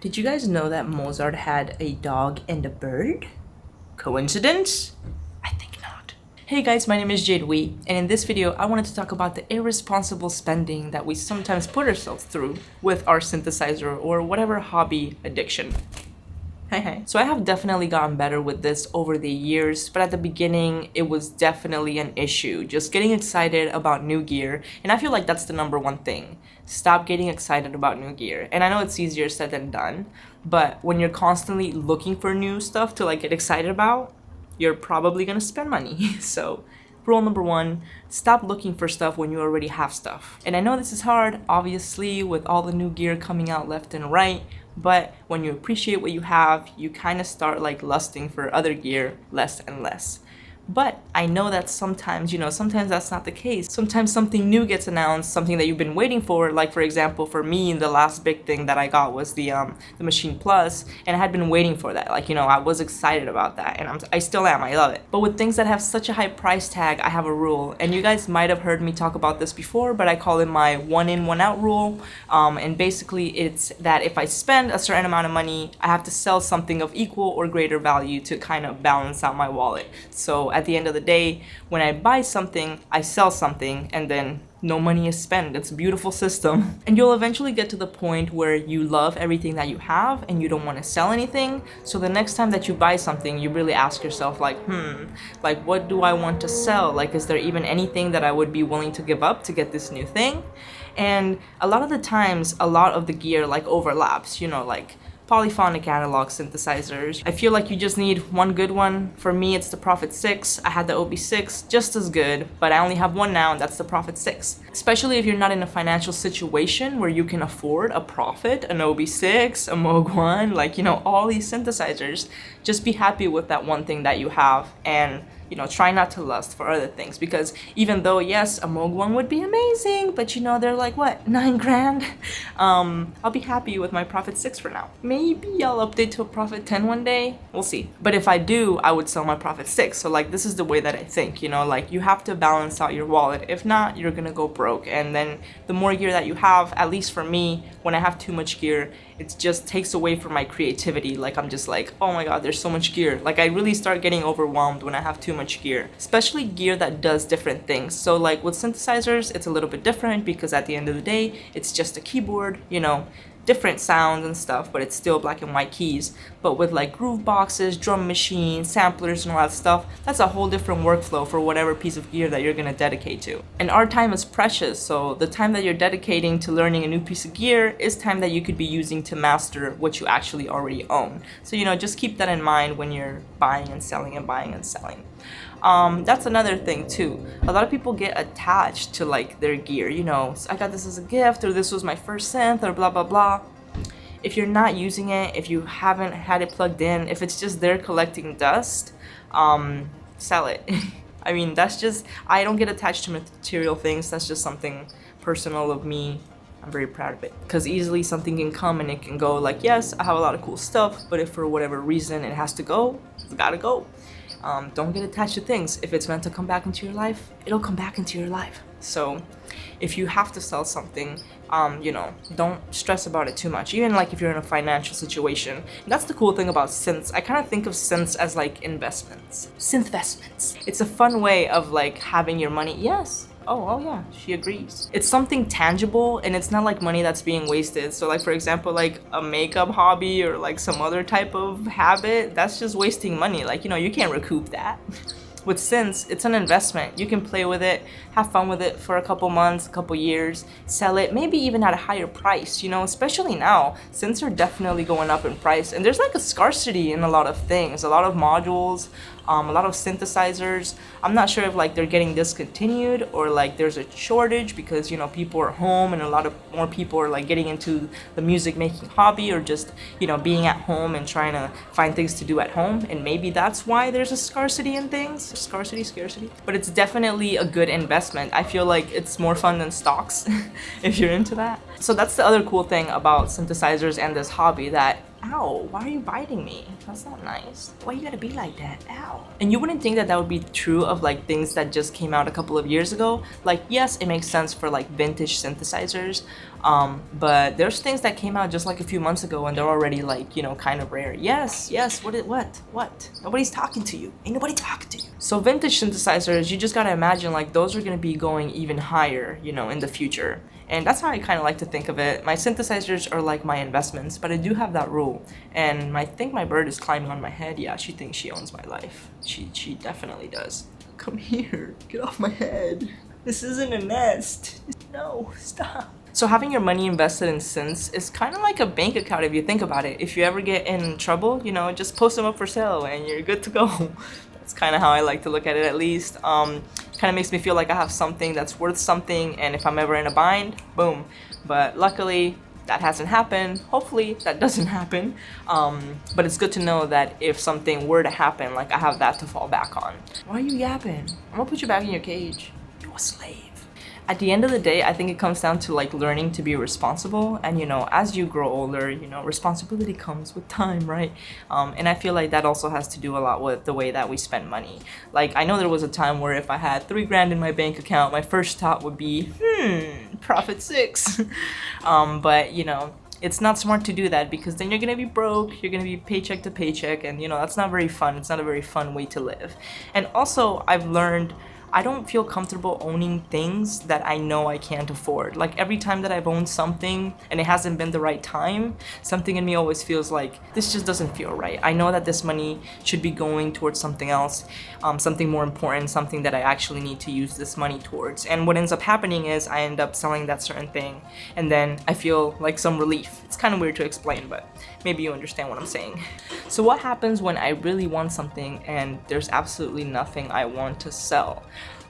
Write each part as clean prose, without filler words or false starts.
Did you guys know that Mozart had a dog and a bird? Coincidence? I think not. Hey guys, my name is JAde, and in this video I wanted to talk about the irresponsible spending that we sometimes put ourselves through with our synthesizer or whatever hobby addiction. Hey. So I have definitely gotten better with this over the years, but at the beginning it was definitely an issue. Just getting excited about new gear, and I feel like that's the number one thing. Stop getting excited about new gear. And I know it's easier said than done, but when you're constantly looking for new stuff to get excited about, you're probably gonna spend money. So rule number one, stop looking for stuff when you already have stuff. And I know this is hard, obviously, with all the new gear coming out left and right, but when you appreciate what you have, you kind of start lusting for other gear less and less. But I know that sometimes that's not the case. Sometimes something new gets announced, something that you've been waiting for. Like for example, for me, the last big thing that I got was the Machine Plus, and I had been waiting for that. I was excited about that, and I still am. I love it. But with things that have such a high price tag, I have a rule, and you guys might have heard me talk about this before, but I call it my one in, one out rule. And basically, it's that if I spend a certain amount of money, I have to sell something of equal or greater value to kind of balance out my wallet. So at the end of the day, when I buy something, I sell something, and then no money is spent. It's a beautiful system. And you'll eventually get to the point where you love everything that you have and you don't want to sell anything. So the next time that you buy something, you really ask yourself what do I want to sell? Is there even anything that I would be willing to give up to get this new thing? And a lot of the times, a lot of the gear overlaps, polyphonic analog synthesizers. I feel like you just need one good one. For me, it's the Prophet 6. I had the OB6, just as good, but I only have one now, and that's the Prophet 6. Especially if you're not in a financial situation where you can afford a Prophet, an OB6, a Moog 1, all these synthesizers. Just be happy with that one thing that you have, and try not to lust for other things, because even though, yes, a Moog 1 would be amazing, but they're $9 grand? I'll be happy with my Prophet 6 for now. Maybe I'll update to a Prophet 10 one day. We'll see. But if I do, I would sell my Prophet 6. So this is the way that I think, you have to balance out your wallet. If not, you're gonna go broke. And then the more gear that you have, at least for me, when I have too much gear, it just takes away from my creativity. I'm just oh my god, there's so much gear. I really start getting overwhelmed when I have too much gear, especially gear that does different things. So with synthesizers, it's a little bit different, because at the end of the day, it's just a keyboard, different sounds and stuff, but it's still black and white keys. But with groove boxes, drum machines, samplers, and all that stuff, that's a whole different workflow for whatever piece of gear that you're gonna dedicate to. And our time is precious, so the time that you're dedicating to learning a new piece of gear is time that you could be using to master what you actually already own. So just keep that in mind when you're buying and selling and buying and selling. That's another thing too. A lot of people get attached to their gear. I got this as a gift, or this was my first synth, or blah blah blah. If you're not using it, if you haven't had it plugged in, if it's just there collecting dust, sell it. I mean, I don't get attached to material things. That's just something personal of me. I'm very proud of it, because easily something can come and it can go. Yes, I have a lot of cool stuff, but if for whatever reason it has to go, it's gotta go. Don't get attached to things. If it's meant to come back into your life, it'll come back into your life. So if you have to sell something, don't stress about it too much. Even if you're in a financial situation. And that's the cool thing about synths. I kind of think of synths as investments. Synthvestments. It's a fun way of having your money. Yes. Oh yeah, she agrees. It's something tangible, and it's not money that's being wasted. So for example, a makeup hobby or some other type of habit, that's just wasting money. You can't recoup that. With synths, it's an investment. You can play with it, have fun with it for a couple months, a couple years, sell it, maybe even at a higher price, especially now. Synths are definitely going up in price, and there's a scarcity in a lot of things, a lot of modules, a lot of synthesizers. I'm not sure if they're getting discontinued, or there's a shortage because people are home, and a lot of more people are getting into the music making hobby, or just being at home and trying to find things to do at home, and maybe that's why there's a scarcity in things. Scarcity, but it's definitely a good investment. I feel like it's more fun than stocks if you're into that. So that's the other cool thing about synthesizers and this hobby, that ow, why are you biting me? That's not nice. Why you gotta be like that? Ow. And you wouldn't think that that would be true of like things that just came out a couple of years ago. Like, yes, it makes sense for like vintage synthesizers. But there's things that came out just like a few months ago and they're already like, you know, kind of rare. Yes, what? Nobody's talking to you. Ain't nobody talking to you. So vintage synthesizers, you just gotta imagine like those are gonna be going even higher, you know, in the future. And that's how I kind of like to think of it. My synthesizers are like my investments, but I do have that rule. And I think my bird is climbing on my head. Yeah, she thinks she owns my life. She definitely does. Come here, get off my head. This isn't a nest. No, stop. So having your money invested in synths is kind of like a bank account if you think about it. If you ever get in trouble, you know, just post them up for sale and you're good to go. That's kind of how I like to look at it, at least. Kind of makes me feel like I have something that's worth something, and if I'm ever in a bind, boom. But luckily, that hasn't happened. Hopefully that doesn't happen. But it's good to know that if something were to happen, like I have that to fall back on. Why are you yapping? I'm gonna put you back in your cage. You're a slave. At the end of the day, I think it comes down to like learning to be responsible. And you know, as you grow older, you know, responsibility comes with time, right? And I feel like that also has to do a lot with the way that we spend money. Like I know there was a time where if I had $3,000 in my bank account, my first thought would be, profit 6. But you know, it's not smart to do that because then you're gonna be broke, you're gonna be paycheck to paycheck, and you know, that's not very fun. It's not a very fun way to live. And also, I've learned I don't feel comfortable owning things that I know I can't afford. Like every time that I've owned something and it hasn't been the right time, something in me always feels like this just doesn't feel right. I know that this money should be going towards something else, something more important, something that I actually need to use this money towards. And what ends up happening is I end up selling that certain thing and then I feel like some relief. It's kind of weird to explain, but maybe you understand what I'm saying. So what happens when I really want something and there's absolutely nothing I want to sell?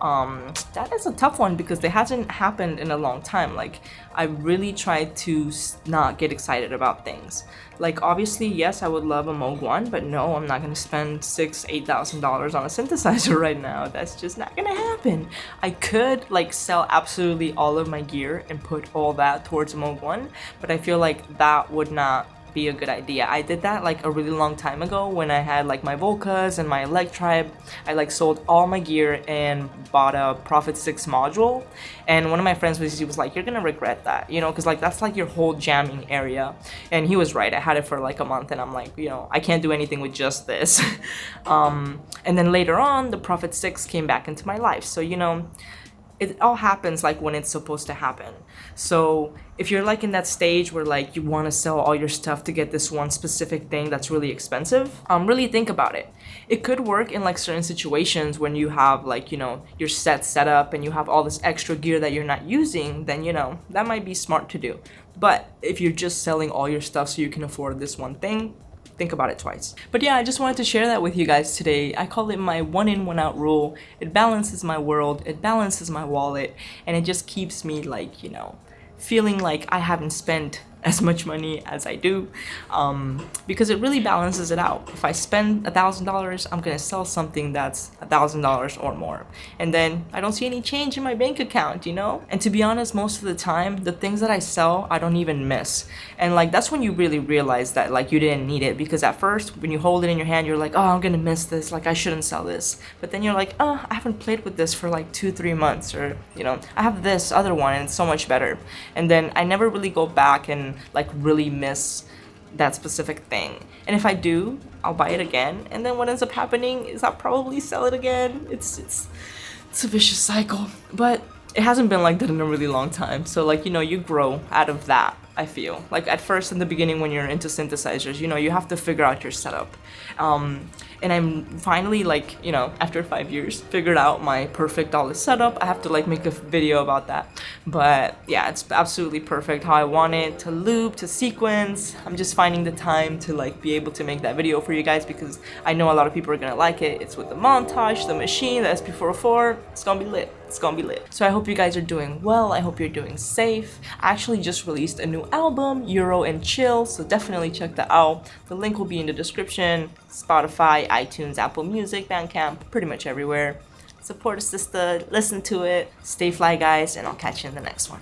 That is a tough one because it hasn't happened in a long time. Like I really try to not get excited about things. Like obviously, yes, I would love a Moog 1, but no, I'm not gonna spend $8,000 on a synthesizer right now. That's just not gonna happen. I could like sell absolutely all of my gear and put all that towards a Moog 1, but I feel like that would not be a good idea. I did that like a really long time ago when I had like my Volcas and my Electribe. I like sold all my gear and bought a Prophet 6 module, and one of my friends he was like, you're gonna regret that, you know, because like that's like your whole jamming area. And he was right. I had it for like a month and I'm like, you know, I can't do anything with just this. And then later on the Prophet 6 came back into my life, so you know, it all happens like when it's supposed to happen. So if you're like in that stage where like you want to sell all your stuff to get this one specific thing that's really expensive, really think about it. It could work in like certain situations when you have like, you know, your set up and you have all this extra gear that you're not using, then you know, that might be smart to do. But if you're just selling all your stuff so you can afford this one thing, think about it twice. But yeah, I just wanted to share that with you guys today. I call it my 1 in 1 out rule. It balances my world, it balances my wallet, and it just keeps me like, you know, feeling like I haven't spent as much money as I do, because it really balances it out. If I spend $1,000, I'm gonna sell something that's $1,000 or more, and then I don't see any change in my bank account, you know? And to be honest, most of the time, the things that I sell, I don't even miss. And like, that's when you really realize that like you didn't need it, because at first, when you hold it in your hand, you're like, oh, I'm gonna miss this, like I shouldn't sell this. But then you're like, oh, I haven't played with this for like 2-3 months, or you know, I have this other one and it's so much better. And then I never really go back and like really miss that specific thing. And if I do, I'll buy it again, and then what ends up happening is I'll probably sell it again. It's a vicious cycle, but it hasn't been like that in a really long time. So like, you know, you grow out of that. I feel like at first in the beginning when you're into synthesizers, you know, you have to figure out your setup. And I'm finally like, you know, after 5 years, figured out my perfect all setup. I have to like make a video about that. But yeah, it's absolutely perfect how I want it to loop, to sequence. I'm just finding the time to like be able to make that video for you guys because I know a lot of people are gonna like it. It's with the montage, the machine, the SP404. It's gonna be lit. It's gonna be lit. So I hope you guys are doing well. I hope you're doing safe. I actually just released a new album, Euro and Chill, so definitely check that out. The link will be in the description. Spotify, iTunes, Apple Music, Bandcamp, pretty much everywhere. Support a sister, listen to it. Stay fly, guys, and I'll catch you in the next one.